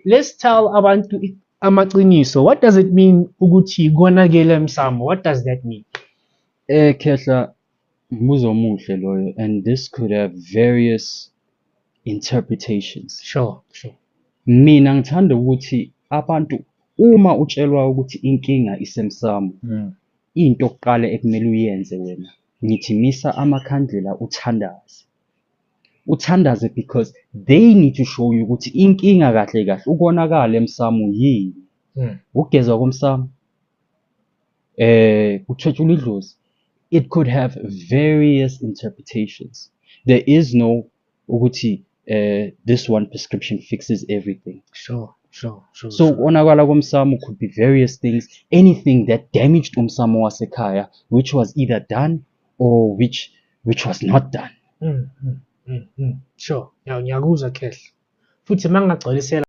let's tell abantu amaqiniso. What does it mean ukuthi konakele emsamo? What does that mean? Khehla, umbuzo omuhle loyo, and this could have various interpretations. Sure. Mina ngithanda ukuthi abantu uma utshelwa ukuthi inkinga isemsamo, into yokuqala ekumele uyenze wena, ngithi misa amakhandlela uthandaze. Uthandaze because they need to show you ukuthi inkinga kahle kahle ukonakala emsamo yini. Ukugezwa komsamo, kuthwetshula idlozi. It could have various interpretations. There is no ukuthi this one prescription fixes everything. Sure. So ukonakala komsamo could be various things, anything that damaged umsamo wasekhaya, which was either done or which was not done. Sure. Ngiyakuzwa Khehla. Futhi mangagcwalisela